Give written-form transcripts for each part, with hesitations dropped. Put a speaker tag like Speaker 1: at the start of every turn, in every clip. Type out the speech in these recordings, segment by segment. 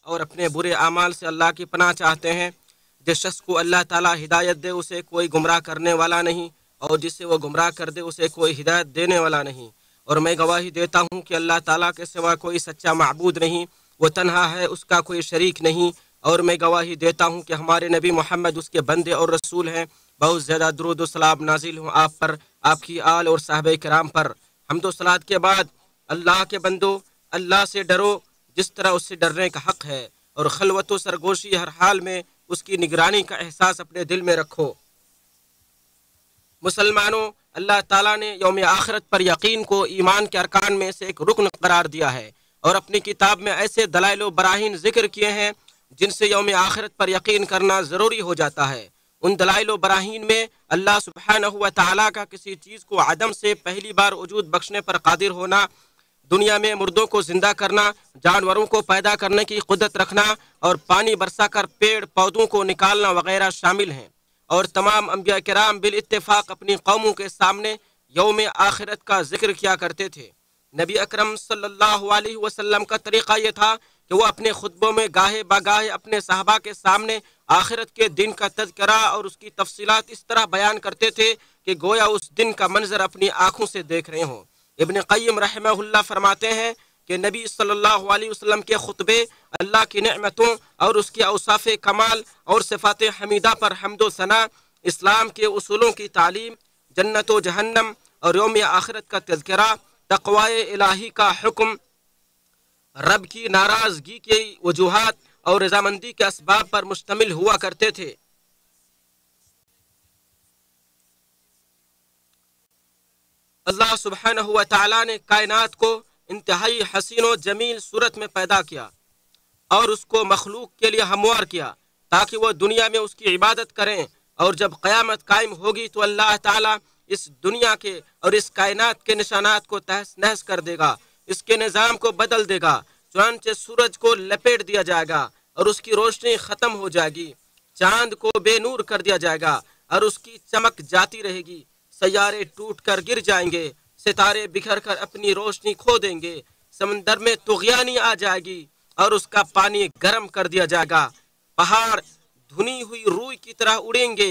Speaker 1: اور اپنے برے اعمال سے اللہ کی پناہ چاہتے ہیں۔ جس شخص کو اللہ تعالیٰ ہدایت دے اسے کوئی گمراہ کرنے والا نہیں، اور جسے وہ گمراہ کر دے اسے کوئی ہدایت دینے والا نہیں۔ اور میں گواہی دیتا ہوں کہ اللہ تعالیٰ کے سوا کوئی سچا معبود نہیں، وہ تنہا ہے، اس کا کوئی شریک نہیں۔ اور میں گواہی دیتا ہوں کہ ہمارے نبی محمد اس کے بندے اور رسول ہیں۔ بہت زیادہ درود و سلام نازل ہوں آپ پر، آپ کی آل اور صحابہ کرام پر۔ حمد و صلوات کے بعد اللہ کے بندو، اللہ سے ڈرو جس طرح اس سے ڈرنے کا حق ہے، اور خلوت و سرگوشی ہر حال میں اس کی نگرانی کا احساس اپنے دل میں رکھو۔ مسلمانوں، اللہ تعالیٰ نے یوم آخرت پر یقین کو ایمان کے ارکان میں سے ایک رکن قرار دیا ہے، اور اپنی کتاب میں ایسے دلائل و براہین ذکر کیے ہیں جن سے یوم آخرت پر یقین کرنا ضروری ہو جاتا ہے۔ ان دلائل و براہین میں اللہ سبحانہ و تعالیٰ کا کسی چیز کو عدم سے پہلی بار وجود بخشنے پر قادر ہونا، دنیا میں مردوں کو زندہ کرنا، جانوروں کو پیدا کرنے کی قدرت رکھنا، اور پانی برسا کر پیڑ پودوں کو نکالنا وغیرہ شامل ہیں۔ اور تمام انبیاء کرام بالاتفاق اپنی قوموں کے سامنے یوم آخرت کا ذکر کیا کرتے تھے۔ نبی اکرم صلی اللہ علیہ وسلم کا طریقہ یہ تھا کہ وہ اپنے خطبوں میں گاہے بگاہے اپنے صحابہ کے سامنے آخرت کے دن کا تذکرہ اور اس کی تفصیلات اس طرح بیان کرتے تھے کہ گویا اس دن کا منظر اپنی آنکھوں سے دیکھ رہے ہوں۔ ابن قیم رحمہ اللہ فرماتے ہیں کہ نبی صلی اللہ علیہ وسلم کے خطبے اللہ کی نعمتوں اور اس کے اوصاف کمال اور صفات حمیدہ پر حمد و ثنا، اسلام کے اصولوں کی تعلیم، جنت و جہنم اور یوم آخرت کا تذکرہ، تقوی الہی کا حکم، رب کی ناراضگی کی وجوہات اور رضامندی کے اسباب پر مشتمل ہوا کرتے تھے۔ اللہ سبحانہ و تعالیٰ نے کائنات کو انتہائی حسین و جمیل صورت میں پیدا کیا اور اس کو مخلوق کے لیے ہموار کیا تاکہ وہ دنیا میں اس کی عبادت کریں، اور جب قیامت قائم ہوگی تو اللہ تعالیٰ اس دنیا کے اور اس کائنات کے نشانات کو تہس نہس کر دے گا، اس کے نظام کو بدل دے گا، چنانچہ سورج کو لپیٹ دیا جائے گا اور اس کی روشنی ختم ہو جائے گی، چاند کو بے نور کر دیا جائے گا اور اس کی چمک جاتی رہے گی، سیارے ٹوٹ کر گر جائیں گے، ستارے بکھر کر اپنی روشنی کھو دیں گے، سمندر میں طغیانی آ جائے گی اور اس کا پانی گرم کر دیا جائے گا، پہاڑ دھنی ہوئی روئی کی طرح اڑیں گے،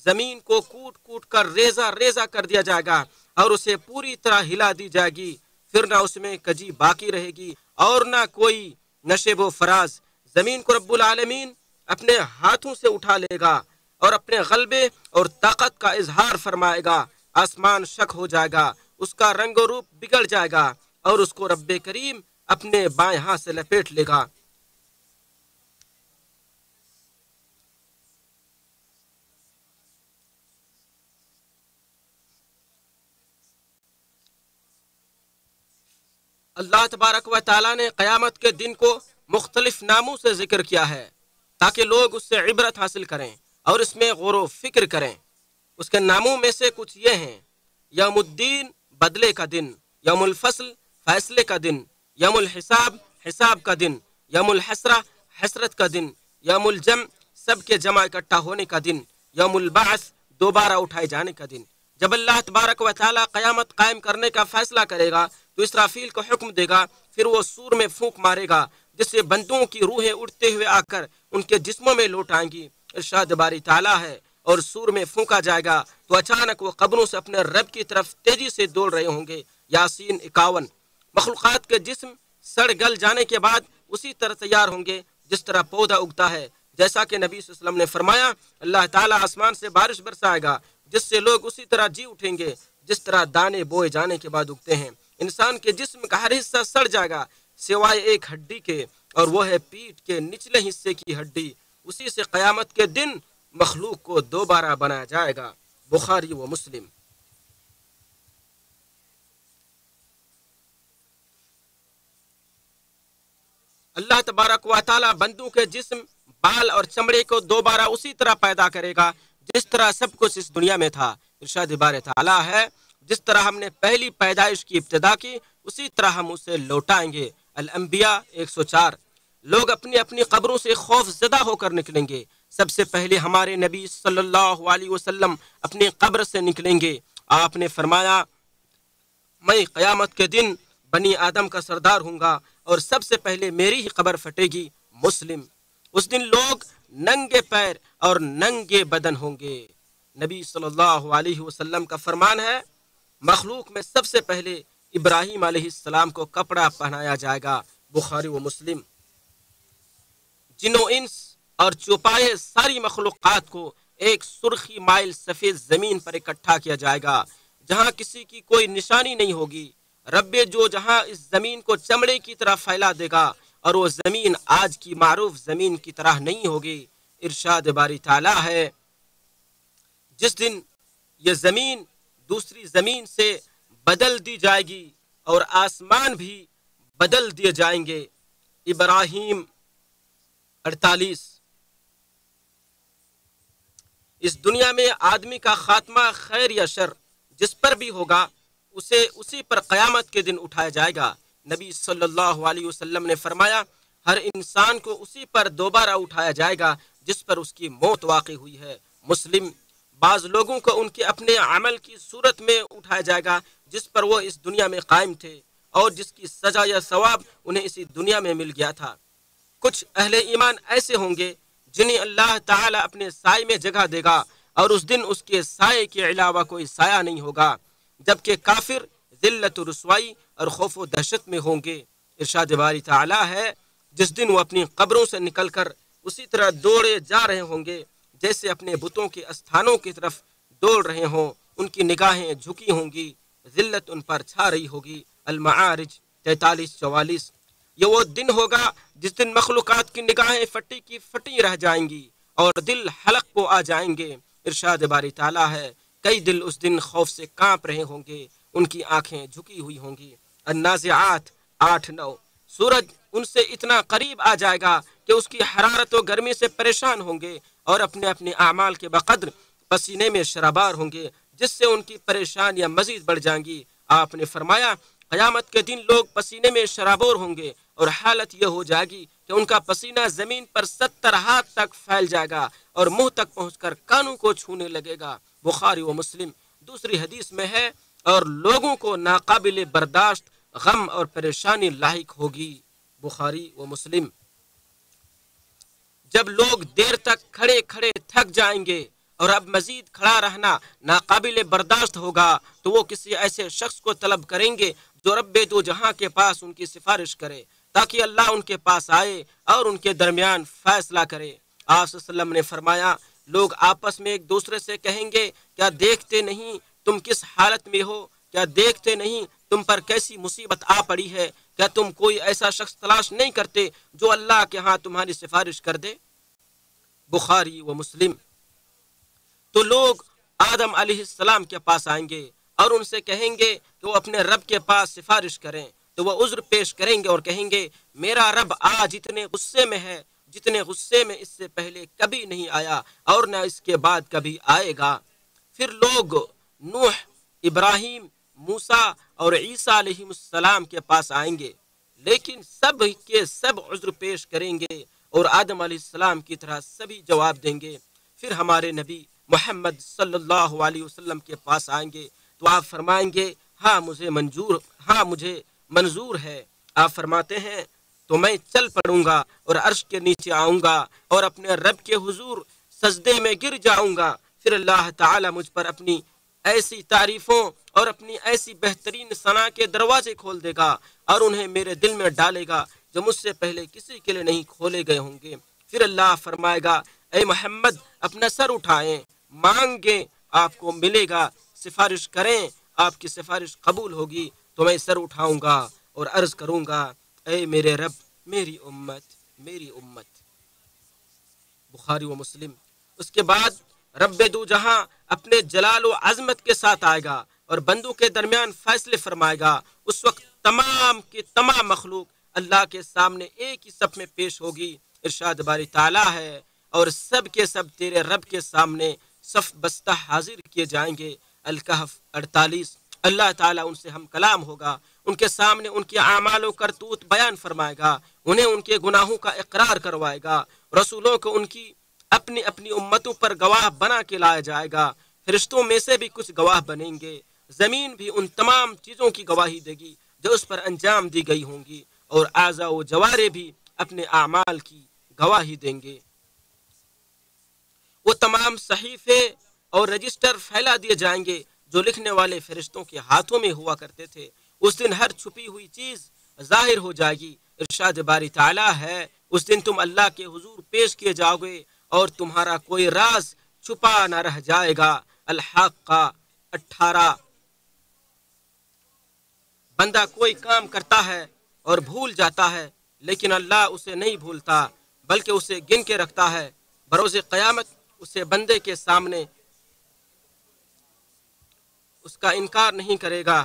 Speaker 1: زمین کو کوٹ کوٹ کر ریزہ ریزہ کر دیا جائے گا اور اسے پوری طرح ہلا دی جائے گی، پھر نہ اس میں کجی باقی رہے گی اور نہ کوئی نشیب و فراز۔ زمین کو رب العالمین اپنے ہاتھوں سے اٹھا لے گا اور اپنے غلبے اور طاقت کا اظہار فرمائے گا، آسمان شک ہو جائے گا، اس کا رنگ و روپ بگڑ جائے گا اور اس کو رب کریم اپنے بائیں ہاتھ سے لپیٹ لے گا۔ اللہ تبارک و تعالیٰ نے قیامت کے دن کو مختلف ناموں سے ذکر کیا ہے تاکہ لوگ اس سے عبرت حاصل کریں اور اس میں غور و فکر کریں۔ اس کے ناموں میں سے کچھ یہ ہیں: یوم الدین بدلے کا دن، یوم الفصل فیصلے کا دن، یوم الحساب حساب کا دن، یوم الحسرہ حسرت کا دن، یوم الجمع سب کے جمع اکٹھا ہونے کا دن، یوم البعث دوبارہ اٹھائے جانے کا دن۔ جب اللہ تبارک و تعالیٰ قیامت قائم کرنے کا فیصلہ کرے گا تو اسرافیل کو حکم دے گا، پھر وہ سور میں پھونک مارے گا جس سے بندوں کی روحیں اڑتے ہوئے آ کر ان کے جسموں میں لوٹ آئیں گی۔ ارشاد باری تعالیٰ ہے، اور سور میں پھونکا جائے گا تو اچانک وہ قبروں سے اپنے رب کی طرف تیزی سے دوڑ رہے ہوں گے۔ یاسین 51۔ مخلوقات کے جسم سڑ گل جانے کے بعد اسی طرح تیار ہوں گے جس طرح پودا اگتا ہے، جیسا کہ نبی صلی اللہ علیہ وسلم نے فرمایا، اللہ تعالیٰ آسمان سے بارش برسائے گا جس سے لوگ اسی طرح جی اٹھیں گے جس طرح دانے بوئے جانے کے بعد اگتے ہیں۔ انسان کے جسم کا ہر حصہ سڑ جائے گا سوائے ایک ہڈی کے، اور وہ ہے پیٹھ کے نچلے حصے کی ہڈی، اسی سے قیامت کے دن مخلوق کو دوبارہ بنایا جائے گا۔ بخاری و مسلم۔ اللہ تبارک و تعالیٰ بندوں کے جسم، بال اور چمڑے کو دوبارہ اسی طرح پیدا کرے گا جس طرح سب کچھ اس دنیا میں تھا۔ ارشاد بار تعالیٰ ہے، جس طرح ہم نے پہلی پیدائش کی ابتدا کی اسی طرح ہم اسے لوٹائیں گے۔ الانبیاء 104۔ لوگ اپنی اپنی قبروں سے خوف زدہ ہو کر نکلیں گے۔ سب سے پہلے ہمارے نبی صلی اللہ علیہ وسلم اپنی قبر سے نکلیں گے۔ آپ نے فرمایا، میں قیامت کے دن بنی آدم کا سردار ہوں گا اور سب سے پہلے میری ہی قبر پھٹے گی۔ مسلم۔ اس دن لوگ ننگے پیر اور ننگے بدن ہوں گے۔ نبی صلی اللہ علیہ وسلم کا فرمان ہے، مخلوق میں سب سے پہلے ابراہیم علیہ السلام کو کپڑا پہنایا جائے گا۔ بخاری و مسلم۔ جن و انس اور چوپائے ساری مخلوقات کو ایک سرخی مائل سفید زمین پر اکٹھا کیا جائے گا، جہاں کسی کی کوئی نشانی نہیں ہوگی۔ رب جو جہاں اس زمین کو چمڑے کی طرح پھیلا دے گا، اور وہ زمین آج کی معروف زمین کی طرح نہیں ہوگی۔ ارشاد باری تعالیٰ ہے، جس دن یہ زمین دوسری زمین سے بدل دی جائے گی اور آسمان بھی بدل دیے جائیں گے۔ ابراہیم 48۔ اس دنیا میں آدمی کا خاتمہ خیر یا شر جس پر بھی ہوگا، اسے اسی پر قیامت کے دن اٹھایا جائے گا۔ نبی صلی اللہ علیہ وسلم نے فرمایا، ہر انسان کو اسی پر دوبارہ اٹھایا جائے گا جس پر اس کی موت واقع ہوئی ہے۔ مسلم۔ بعض لوگوں کو ان کے اپنے عمل کی صورت میں اٹھایا جائے گا جس پر وہ اس دنیا میں قائم تھے اور جس کی سزا یا ثواب انہیں اسی دنیا میں مل گیا تھا۔ کچھ اہل ایمان ایسے ہوں گے جنہیں اللہ تعالیٰ اپنے سائے میں جگہ دے گا، اور اس دن اس کے سائے کے علاوہ کوئی سایہ نہیں ہوگا، جبکہ کافر ذلت و رسوائی اور خوف و دہشت میں ہوں گے۔ ارشاد باری تعالیٰ ہے، جس دن وہ اپنی قبروں سے نکل کر اسی طرح دوڑے جا رہے ہوں گے جیسے اپنے بتوں کے استھانوں کی طرف دوڑ رہے ہوں۔ ان کی نگاہیں جھکی ہوں گی، ذلت ان پر چھا رہی ہوگی۔ المعارج 43-44۔ یہ وہ دن ہوگا جس دن مخلوقات کی نگاہیں پھٹی کی پھٹی رہ جائیں گی اور دل حلق کو آ جائیں گے۔ ارشاد باری تعالیٰ ہے، کئی دل اس دن خوف سے کانپ رہے ہوں گے، ان کی آنکھیں جھکی ہوئی ہوں گی۔ النازعات 8-9۔ سورج ان سے اتنا قریب آ جائے گا کہ اس کی حرارت و گرمی سے پریشان ہوں گے اور اپنے اپنے اعمال کے بقدر پسینے میں شرابار ہوں گے، جس سے ان کی پریشانیاں مزید بڑھ جائیں گی۔ آپ نے فرمایا، قیامت کے دن لوگ پسینے میں شرابور ہوں گے اور حالت یہ ہو جائے گی کہ ان کا پسینہ زمین پر 70 ہاتھ تک پھیل جائے گا اور منہ تک پہنچ کر کانوں کو چھونے لگے گا۔ بخاری و مسلم۔ دوسری حدیث میں ہے، اور لوگوں کو ناقابل برداشت غم اور پریشانی لاحق ہوگی۔ بخاری و مسلم۔ جب لوگ دیر تک کھڑے کھڑے تھک جائیں گے اور اب مزید کھڑا رہنا ناقابل برداشت ہوگا، تو وہ کسی ایسے شخص کو طلب کریں گے جو رب دو جہاں کے پاس ان کی سفارش کرے، تاکہ اللہ ان کے پاس آئے اور ان کے درمیان فیصلہ کرے۔ آپ صلی اللہ علیہ وسلم نے فرمایا، لوگ آپس میں ایک دوسرے سے کہیں گے، کیا دیکھتے نہیں تم کس حالت میں ہو؟ کیا دیکھتے نہیں تم پر کیسی مصیبت آ پڑی ہے؟ کیا تم کوئی ایسا شخص تلاش نہیں کرتے جو اللہ کے ہاں تمہاری سفارش کر دے؟ بخاری و مسلم۔ تو لوگ آدم علیہ السلام کے پاس آئیں گے اور ان سے کہیں گے کہ وہ اپنے رب کے پاس سفارش کریں، تو وہ عذر پیش کریں گے اور کہیں گے، میرا رب آج اتنے غصے میں ہے جتنے غصے میں اس سے پہلے کبھی نہیں آیا اور نہ اس کے بعد کبھی آئے گا۔ پھر لوگ نوح، ابراہیم، موسیٰ اور عیسیٰ علیہ السلام کے پاس آئیں گے، لیکن سب کے سب عذر پیش کریں گے اور آدم علیہ السلام کی طرح سبھی جواب دیں گے۔ پھر ہمارے نبی محمد صلی اللہ علیہ وسلم کے پاس آئیں گے تو آپ فرمائیں گے، ہاں مجھے منظور ہے۔ آپ فرماتے ہیں، تو میں چل پڑوں گا اور عرش کے نیچے آؤں گا اور اپنے رب کے حضور سجدے میں گر جاؤں گا۔ پھر اللہ تعالی مجھ پر اپنی ایسی تعریفوں اور اپنی ایسی بہترین ثنا کے دروازے کھول دے گا اور انہیں میرے دل میں ڈالے گا جو مجھ سے پہلے کسی کے لیے نہیں کھولے گئے ہوں گے۔ پھر اللہ فرمائے گا، اے محمد اپنا سر اٹھائیں، مانگیں آپ کو ملے گا، سفارش کریں آپ کی سفارش قبول ہوگی۔ تو میں سر اٹھاؤں گا اور عرض کروں گا، اے میرے رب، میری امت، میری امت۔ بخاری و مسلم۔ اس کے بعد رب دو جہاں اپنے جلال و عظمت کے ساتھ آئے گا اور بندوں کے درمیان فیصلے فرمائے گا۔ اس وقت تمام کی تمام مخلوق اللہ کے سامنے ایک ہی صف میں پیش ہوگی۔ ارشاد باری تعالیٰ ہے، اور سب کے سب تیرے رب کے سامنے صف بستہ حاضر کیے جائیں گے۔ الکہف 48۔ اللہ تعالیٰ ان سے ہم کلام ہوگا، ان کے سامنے ان کے اعمال و کرتوت بیان فرمائے گا، انہیں ان کے گناہوں کا اقرار کروائے گا، رسولوں کو ان کی اپنی اپنی امتوں پر گواہ بنا کے لایا جائے گا، فرشتوں میں سے بھی کچھ گواہ بنیں گے، زمین بھی ان تمام چیزوں کی گواہی دے گی جو اس پر انجام دی گئی ہوں گی، اور اعضاء و جوارے بھی اپنے اعمال کی گواہی دیں گے۔ وہ تمام صحیفے اور رجسٹر پھیلا دیے جائیں گے جو لکھنے والے فرشتوں کے ہاتھوں میں ہوا کرتے تھے۔ اس دن ہر چھپی ہوئی چیز ظاہر ہو جائے گی۔ ارشاد باری تعالیٰ ہے، اس دن تم اللہ کے حضور پیش کیے جاؤ گے اور تمہارا کوئی راز چھپا نہ رہ جائے گا۔ الحاقہ 18۔ بندہ کوئی کام کرتا ہے اور بھول جاتا ہے، لیکن اللہ اسے نہیں بھولتا بلکہ اسے گن کے رکھتا ہے۔ بروز قیامت اسے بندے کے سامنے اس کا انکار نہیں کرے گا۔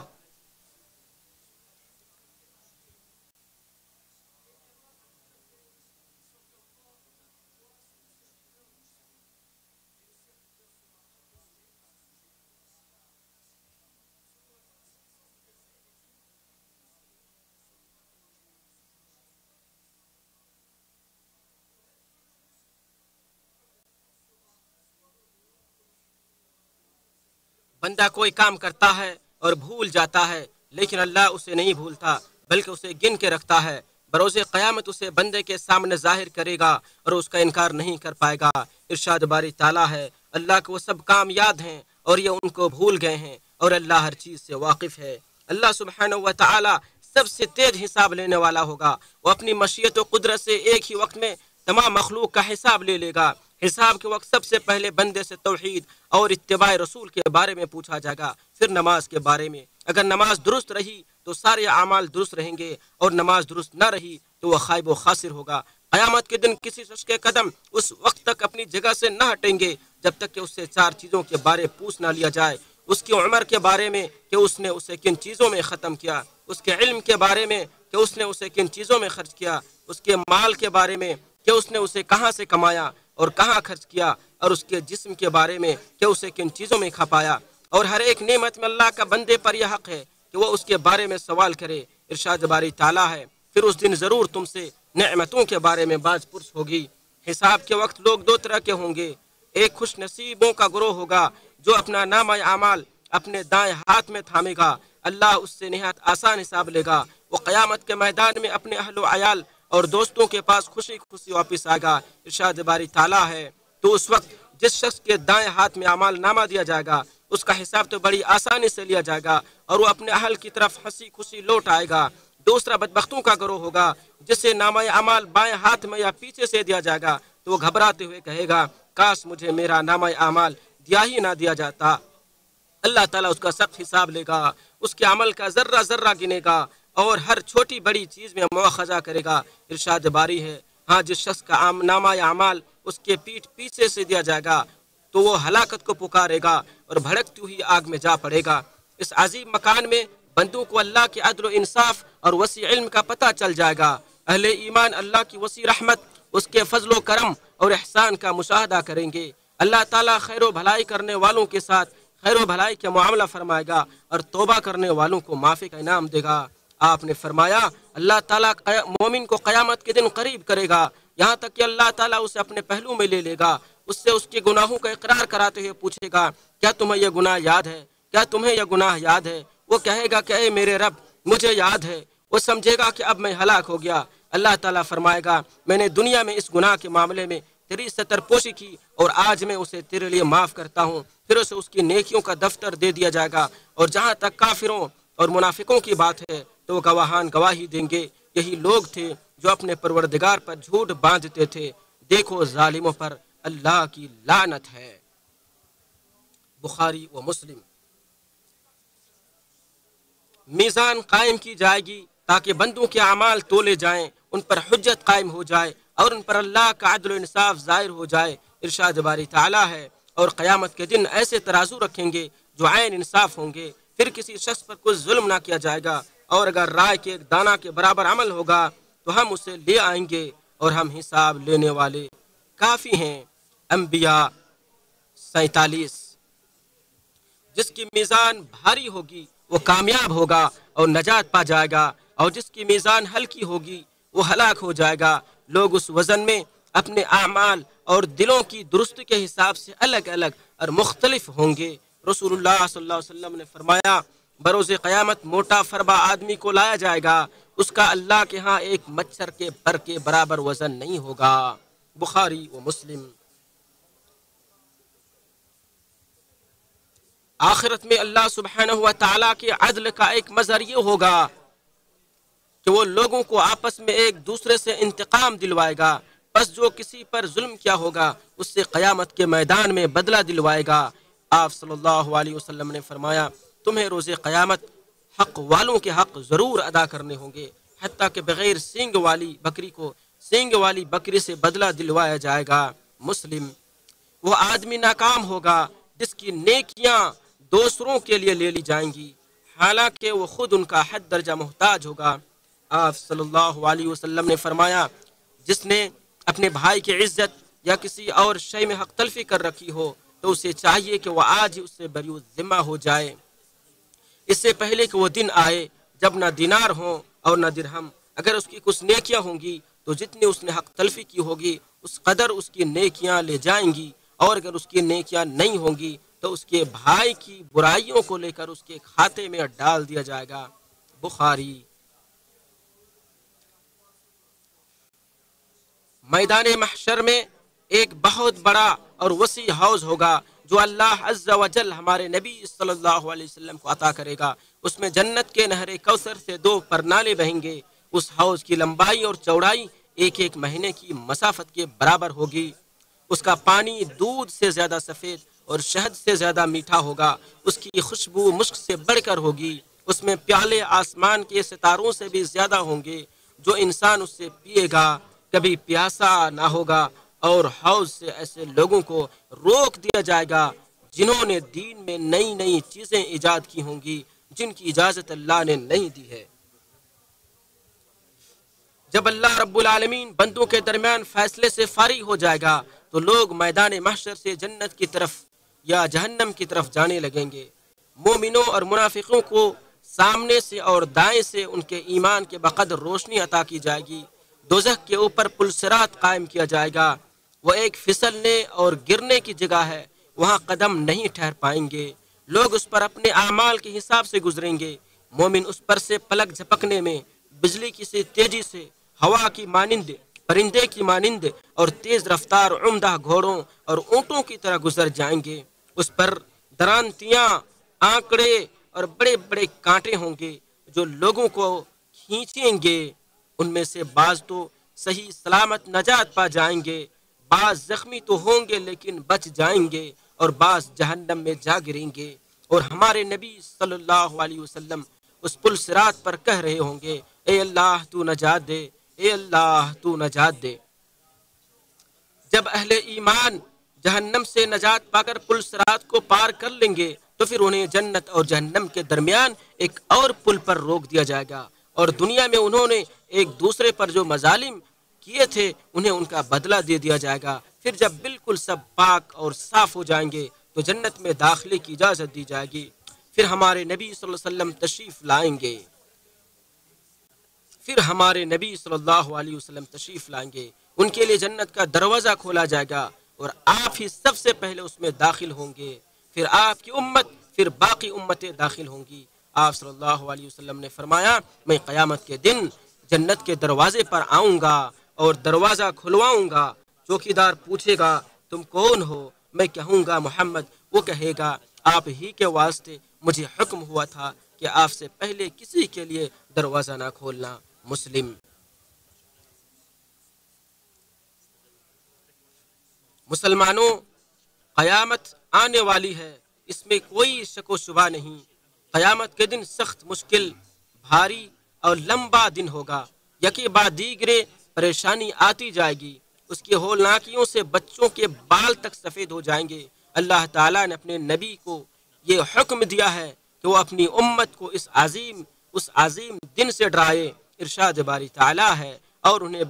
Speaker 1: بندہ کوئی کام کرتا ہے اور بھول جاتا ہے، لیکن اللہ اسے نہیں بھولتا بلکہ اسے گن کے رکھتا ہے۔ بروز قیامت اسے بندے کے سامنے ظاہر کرے گا اور اس کا انکار نہیں کر پائے گا۔ ارشاد باری تعالیٰ ہے، اللہ کو وہ سب کام یاد ہیں اور یہ ان کو بھول گئے ہیں، اور اللہ ہر چیز سے واقف ہے۔ اللہ سبحانہ و تعالی سب سے تیز حساب لینے والا ہوگا۔ وہ اپنی مشیت و قدرت سے ایک ہی وقت میں تمام مخلوق کا حساب لے لے گا۔ حساب کے وقت سب سے پہلے بندے سے توحید اور اتباع رسول کے بارے میں پوچھا جائے گا، پھر نماز کے بارے میں۔ اگر نماز درست رہی تو سارے اعمال درست رہیں گے، اور نماز درست نہ رہی تو وہ خائب و خاسر ہوگا۔ قیامت کے دن کسی شخص کے قدم اس وقت تک اپنی جگہ سے نہ ہٹیں گے جب تک کہ اس سے 4 چیزوں کے بارے پوچھ نہ لیا جائے۔ اس کی عمر کے بارے میں کہ اس نے اسے کن چیزوں میں ختم کیا، اس کے علم کے بارے میں کہ اس نے اسے کن چیزوں میں خرچ کیا، اس کے مال کے بارے میں کہ اس نے اسے کہاں سے کمایا اور کہاں خرچ کیا، اور اس کے جسم کے بارے میں کہ اسے کن چیزوں میں کھپایا۔ اور ہر ایک نعمت میں اللہ کا بندے پر یہ حق ہے کہ وہ اس کے بارے میں سوال کرے۔ ارشاد باری تعالیٰ ہے، پھر اس دن ضرور تم سے نعمتوں کے بارے میں باز پرس ہوگی۔ حساب کے وقت لوگ 2 طرح کے ہوں گے۔ ایک خوش نصیبوں کا گروہ ہوگا جو اپنا نامہ اعمال اپنے دائیں ہاتھ میں تھامے گا۔ اللہ اس سے نہایت آسان حساب لے گا۔ وہ قیامت کے میدان میں اپنے اہل و عیال اور دوستوں کے پاس خوشی خوشی واپس آئے گا۔ ارشاد باری تعالیٰ ہے، تو اس وقت جس شخص کے دائیں ہاتھ میں اعمال نامہ دیا جائے گا اس کا حساب تو بڑی آسانی سے لیا جائے گا، اور وہ اپنے اہل کی طرف ہنسی خوشی لوٹ آئے گا۔ دوسرا بدبختوں کا گروہ ہوگا جسے نامہ اعمال بائیں ہاتھ میں یا پیچھے سے دیا جائے گا، تو وہ گھبراتے ہوئے کہے گا، کاش مجھے میرا نامہ اعمال دیا ہی نہ دیا جاتا۔ اللہ تعالیٰ اس کا سخت حساب لے گا، اس کے عمل کا ذرہ ذرہ گنے گا اور ہر چھوٹی بڑی چیز میں مواخذہ کرے گا۔ ارشاد باری ہے، ہاں جس شخص کا نامہ اعمال اس کے پیٹھ پیچھے سے دیا جائے گا تو وہ ہلاکت کو پکارے گا اور بھڑکتی ہوئی آگ میں جا پڑے گا۔ اس عظیم مکان میں بندوں کو اللہ کے عدل و انصاف اور وسیع علم کا پتہ چل جائے گا۔ اہل ایمان اللہ کی وسیع رحمت، اس کے فضل و کرم اور احسان کا مشاہدہ کریں گے۔ اللہ تعالیٰ خیر و بھلائی کرنے والوں کے ساتھ خیر و بھلائی کا معاملہ فرمائے گا اور توبہ کرنے والوں کو معافی کا انعام دے گا۔ آپ نے فرمایا، اللہ تعالیٰ مومن کو قیامت کے دن قریب کرے گا، یہاں تک کہ اللہ تعالیٰ اسے اپنے پہلو میں لے لے گا، اس سے اس کے گناہوں کا اقرار کراتے ہوئے پوچھے گا، کیا تمہیں یہ گناہ یاد ہے؟ کیا تمہیں یہ گناہ یاد ہے؟ وہ کہے گا کہ اے میرے رب، مجھے یاد ہے۔ وہ سمجھے گا کہ اب میں ہلاک ہو گیا۔ اللہ تعالیٰ فرمائے گا، میں نے دنیا میں اس گناہ کے معاملے میں تیری ستر پوشی کی اور آج میں اسے تیرے لیے معاف کرتا ہوں۔ پھر اسے اس کی نیکیوں کا دفتر دے دیا جائے گا۔ اور جہاں تک کافروں اور منافقوں کی بات ہے تو وہ گواہان گواہی دیں گے، یہی لوگ تھے جو اپنے پروردگار پر جھوٹ باندھتے تھے، دیکھو ظالموں پر اللہ کی لعنت ہے۔ بخاری و مسلم۔ میزان قائم کی جائے گی تاکہ بندوں کے اعمال تولے جائیں، ان پر حجت قائم ہو جائے اور ان پر اللہ کا عدل و انصاف ظاہر ہو جائے۔ ارشاد باری تعالیٰ ہے، اور قیامت کے دن ایسے ترازو رکھیں گے جو عین انصاف ہوں گے، پھر کسی شخص پر کچھ ظلم نہ کیا جائے گا، اور اگر رائے کے ایک دانہ کے برابر عمل ہوگا تو ہم اسے لے آئیں گے اور ہم حساب لینے والے کافی ہیں۔ انبیاء 47۔ جس کی میزان بھاری ہوگی وہ کامیاب ہوگا اور نجات پا جائے گا، اور جس کی میزان ہلکی ہوگی وہ ہلاک ہو جائے گا۔ لوگ اس وزن میں اپنے اعمال اور دلوں کی درستی کے حساب سے الگ الگ اور مختلف ہوں گے۔ رسول اللہ صلی اللہ علیہ وسلم نے فرمایا، بروز قیامت موٹا فربا آدمی کو لایا جائے گا، اس کا اللہ کے ہاں ایک مچھر کے پر کے برابر وزن نہیں ہوگا۔ بخاری و مسلم۔ آخرت میں اللہ سبحانہ و تعالیٰ کے عدل کا ایک مظہر یہ ہوگا کہ وہ لوگوں کو آپس میں ایک دوسرے سے انتقام دلوائے گا، بس جو کسی پر ظلم کیا ہوگا اس سے قیامت کے میدان میں بدلہ دلوائے گا۔ آپ صلی اللہ علیہ وسلم نے فرمایا تمہیں روز قیامت حق والوں کے حق ضرور ادا کرنے ہوں گے، حتیٰ کہ بغیر سینگ والی بکری کو سینگ والی بکری سے بدلہ دلوایا جائے گا۔ مسلم۔ وہ آدمی ناکام ہوگا جس کی نیکیاں دوسروں کے لیے لے لی جائیں گی، حالانکہ وہ خود ان کا حد درجہ محتاج ہوگا۔ آپ صلی اللہ علیہ وسلم نے فرمایا جس نے اپنے بھائی کی عزت یا کسی اور شے میں حق تلفی کر رکھی ہو تو اسے چاہیے کہ وہ آج ہی اس سے بری ذمہ ہو جائے، اس سے پہلے کہ وہ دن آئے جب نہ دینار ہوں اور نہ درہم۔ اگر اس کی کچھ نیکیاں ہوں گی تو جتنی اس نے حق تلفی کی ہوگی اس قدر اس کی نیکیاں لے جائیں گی، اور اگر اس کی نیکیاں نہیں ہوں گی تو اس کے بھائی کی برائیوں کو لے کر اس کے کھاتے میں ڈال دیا جائے گا۔ بخاری۔ میدان محشر میں ایک بہت بڑا اور وسیع حوض ہوگا جو اللہ عز و جل ہمارے نبی صلی اللہ علیہ وسلم کو عطا کرے گا۔ اس میں جنت کے نہر کوثر سے 2 پرنالے بہیں گے۔ اس حوض کی لمبائی اور چوڑائی ایک مہینے کی مسافت کے برابر ہوگی۔ اس کا پانی دودھ سے زیادہ سفید اور شہد سے زیادہ میٹھا ہوگا۔ اس کی خوشبو مشک سے بڑھ کر ہوگی۔ اس میں پیالے آسمان کے ستاروں سے بھی زیادہ ہوں گے۔ جو انسان اس سے پیے گا کبھی پیاسا نہ ہوگا، اور حوض سے ایسے لوگوں کو روک دیا جائے گا جنہوں نے دین میں نئی نئی چیزیں ایجاد کی ہوں گی جن کی اجازت اللہ نے نہیں دی ہے۔ جب اللہ رب العالمین بندوں کے درمیان فیصلے سے فارغ ہو جائے گا تو لوگ میدان محشر سے جنت کی طرف یا جہنم کی طرف جانے لگیں گے۔ مومنوں اور منافقوں کو سامنے سے اور دائیں سے ان کے ایمان کے بقدر روشنی عطا کی جائے گی۔ دوزخ کے اوپر پل صراط قائم کیا جائے گا، وہ ایک پھسلنے اور گرنے کی جگہ ہے، وہاں قدم نہیں ٹھہر پائیں گے۔ لوگ اس پر اپنے اعمال کے حساب سے گزریں گے۔ مومن اس پر سے پلک جھپکنے میں بجلی کی سی تیزی سے، ہوا کی مانند، پرندے کی مانند اور تیز رفتار عمدہ گھوڑوں اور اونٹوں کی طرح گزر جائیں گے۔ اس پر درانتیاں، آنکڑے اور بڑے بڑے کانٹے ہوں گے جو لوگوں کو کھینچیں گے۔ ان میں سے بعض تو صحیح سلامت نجات پا جائیں گے، بعض زخمی تو ہوں گے لیکن بچ جائیں گے، اور بعض جہنم میں جا گریں گے۔ اور ہمارے نبی صلی اللہ علیہ وسلم اس پل صراط پر کہہ رہے ہوں گے اے اللہ تو نجات دے، اے اللہ تو نجات دے۔ جب اہل ایمان جہنم سے نجات پا کر پل صراط کو پار کر لیں گے تو پھر انہیں جنت اور جہنم کے درمیان ایک اور پل پر روک دیا جائے گا، اور دنیا میں انہوں نے ایک دوسرے پر جو مظالم کیے تھے انہیں ان کا بدلہ دے دیا جائے گا۔ پھر جب بالکل سب پاک اور صاف ہو جائیں گے تو جنت میں داخلے کی اجازت دی جائے گی۔ پھر ہمارے نبی صلی اللہ علیہ وسلم تشریف لائیں گے ان کے لیے جنت کا دروازہ کھولا جائے گا اور آپ ہی سب سے پہلے اس میں داخل ہوں گے، پھر آپ کی امت، پھر باقی امتیں داخل ہوں گی۔ آپ صلی اللہ علیہ وسلم نے فرمایا میں قیامت کے دن جنت کے دروازے پر آؤں گا اور دروازہ کھلواؤں گا۔ چوکیدار پوچھے گا تم کون ہو؟ میں کہوں گا محمد۔ وہ کہے گا آپ ہی کے واسطے مجھے حکم ہوا تھا کہ آپ سے پہلے کسی کے لیے دروازہ نہ کھولنا۔ مسلم۔ مسلمانوں، قیامت آنے والی ہے، اس میں کوئی شک و شبہ نہیں۔ قیامت کے دن سخت، مشکل، بھاری اور لمبا دن ہوگا۔ یکی بعد دیگرے پریشانی آتی جائے گی، اس کی ہولناکیوں سے بچوں کے بال تک سفید ہو جائیں گے۔ اللہ تعالیٰ نے اپنے نبی کو یہ حکم دیا ہے کہ وہ اپنی امت کو اس عظیم دن سے ڈرائے۔ ارشاد باری تعالیٰ ہے اور انہیں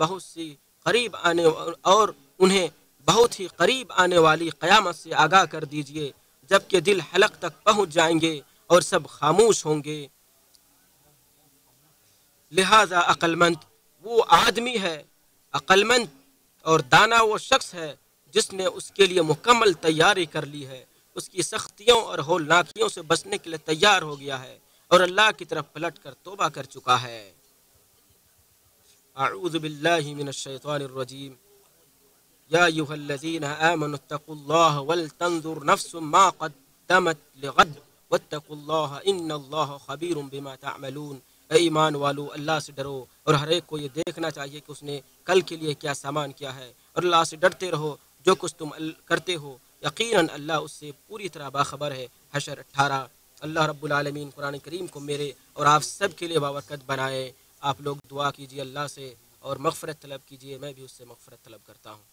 Speaker 1: بہت ہی قریب آنے والی قیامت سے آگاہ کر دیجئے جبکہ دل حلق تک پہنچ جائیں گے اور سب خاموش ہوں گے۔ لہذا عقل مند وہ آدمی ہے، عقل مند اور دانا وہ شخص ہے جس نے اس کے لیے مکمل تیاری کر لی ہے، اس کی سختیوں اور ہولناکیوں سے بچنے کے لیے تیار ہو گیا ہے اور اللہ کی طرف پلٹ کر توبہ کر چکا ہے۔ اعوذ باللہ من الشیطان الرجیم یا ایھا الذین آمنوا اتقوا اللہ ولتنظر نفس ما قدمت لغد واتقوا اللہ ان اللہ خبیر بما تعملون۔ اے ایمان والو، اللہ سے ڈرو اور ہر ایک کو یہ دیکھنا چاہیے کہ اس نے کل کے لیے کیا سامان کیا ہے، اور اللہ سے ڈرتے رہو جو کچھ تم کرتے ہو، یقیناً اللہ اس سے پوری طرح باخبر ہے۔ حشر 18۔ اللہ رب العالمین قرآن کریم کو میرے اور آپ سب کے لیے بابرکت بنائے۔ آپ لوگ دعا کیجیے اللہ سے اور مغفرت طلب کیجیے، میں بھی اس سے مغفرت طلب کرتا ہوں۔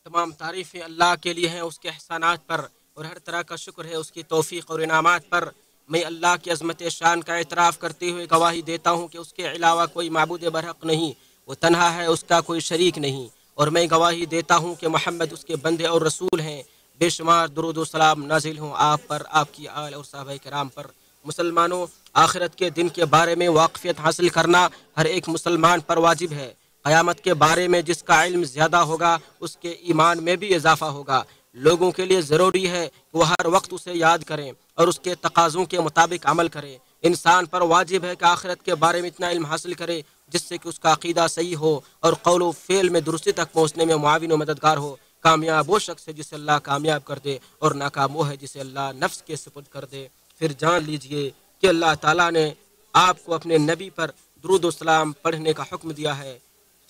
Speaker 1: تمام تعریفیں اللہ کے لیے ہیں، اس کے احسانات پر، اور ہر طرح کا شکر ہے اس کی توفیق اور انعامات پر۔ میں اللہ کی عظمت شان کا اعتراف کرتے ہوئے گواہی دیتا ہوں کہ اس کے علاوہ کوئی معبود برحق نہیں، وہ تنہا ہے، اس کا کوئی شریک نہیں، اور میں گواہی دیتا ہوں کہ محمد اس کے بندے اور رسول ہیں۔ بے شمار درود و سلام نازل ہوں آپ پر، آپ کی آل اور صحابہ کرام پر۔ مسلمانوں، آخرت کے دن کے بارے میں واقفیت حاصل کرنا ہر ایک مسلمان پر واجب ہے۔ قیامت کے بارے میں جس کا علم زیادہ ہوگا اس کے ایمان میں بھی اضافہ ہوگا۔ لوگوں کے لیے ضروری ہے کہ وہ ہر وقت اسے یاد کریں اور اس کے تقاضوں کے مطابق عمل کریں۔ انسان پر واجب ہے کہ آخرت کے بارے میں اتنا علم حاصل کرے جس سے کہ اس کا عقیدہ صحیح ہو اور قول و فعل میں درستی تک پہنچنے میں معاون و مددگار ہو۔ کامیاب وہ شخص ہے جسے اللہ کامیاب کر دے، اور ناکام وہ ہے جسے اللہ نفس کے سپرد کر دے۔ پھر جان لیجئے کہ اللہ تعالیٰ نے آپ کو اپنے نبی پر درود و سلام پڑھنے کا حکم دیا ہے۔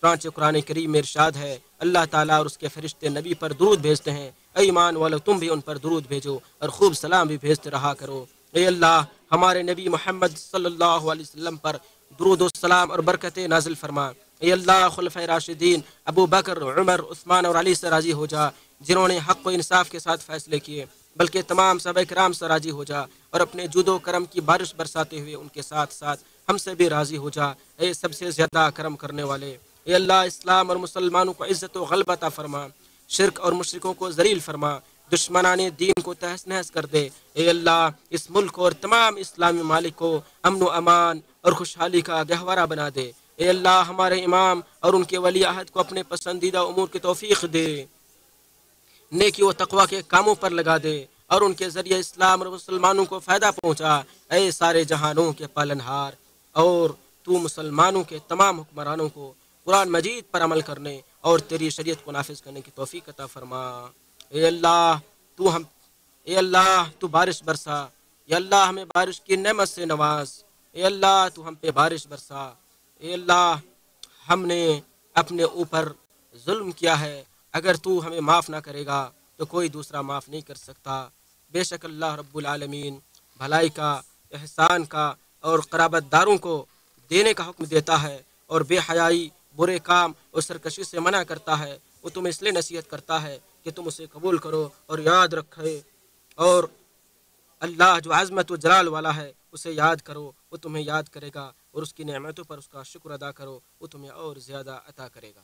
Speaker 1: چنانچہ قرآن کریم میں ارشاد ہے، اللہ تعالیٰ اور اس کے فرشتے نبی پر درود بھیجتے ہیں۔ اے ایمان والو، تم بھی ان پر درود بھیجو اور خوب سلام بھی بھیجتے رہا کرو۔ اے اللہ، ہمارے نبی محمد صلی اللہ علیہ وسلم پر درود و سلام اور برکتیں نازل فرما۔ اے اللہ، خلفۂ راشدین ابو بکر، عمر، عثمان اور علی سے راضی ہو جا، جنہوں نے حق و انصاف کے ساتھ فیصلے کیے، بلکہ تمام صحابہ کرام سے راضی ہو جا، اور اپنے جود و کرم کی بارش برساتے ہوئے ان کے ساتھ ساتھ ہم سے بھی راضی ہو جا۔ اے سب سے زیادہ کرم کرنے والے، اے اللہ، اسلام اور مسلمانوں کو عزت و غلبہ عطا فرما، شرک اور مشرکوں کو ذلیل فرما، دشمنان دین کو تہس نہس کر دے۔ اے اللہ، اس ملک اور تمام اسلامی ممالک کو امن و امان اور خوشحالی کا گہوارہ بنا دے۔ اے اللہ، ہمارے امام اور ان کے ولی عہد کو اپنے پسندیدہ امور کی توفیق دے، نیکی و تقوی کے کاموں پر لگا دے، اور ان کے ذریعے اسلام اور مسلمانوں کو فائدہ پہنچا۔ اے سارے جہانوں کے پالنہار، اور تو مسلمانوں کے تمام حکمرانوں کو قرآن مجید پر عمل کرنے اور تیری شریعت کو نافذ کرنے کی توفیق عطا فرما۔ اے اللہ، اے اللہ تو بارش برسا، اے اللہ ہمیں بارش کی نعمت سے نواز، اے اللہ تو ہم پہ بارش برسا۔ اے اللہ، ہم نے اپنے اوپر ظلم کیا ہے، اگر تو ہمیں معاف نہ کرے گا تو کوئی دوسرا معاف نہیں کر سکتا۔ بے شک اللہ رب العالمین بھلائی کا، احسان کا اور قرابت داروں کو دینے کا حکم دیتا ہے، اور بے حیائی، برے کام اور سرکشی سے منع کرتا ہے۔ وہ تمہیں اس لیے نصیحت کرتا ہے کہ تم اسے قبول کرو اور یاد رکھے، اور اللہ جو عظمت و جلال والا ہے اسے یاد کرو، وہ تمہیں یاد کرے گا، اور اس کی نعمتوں پر اس کا شکر ادا کرو، وہ تمہیں اور زیادہ عطا کرے گا۔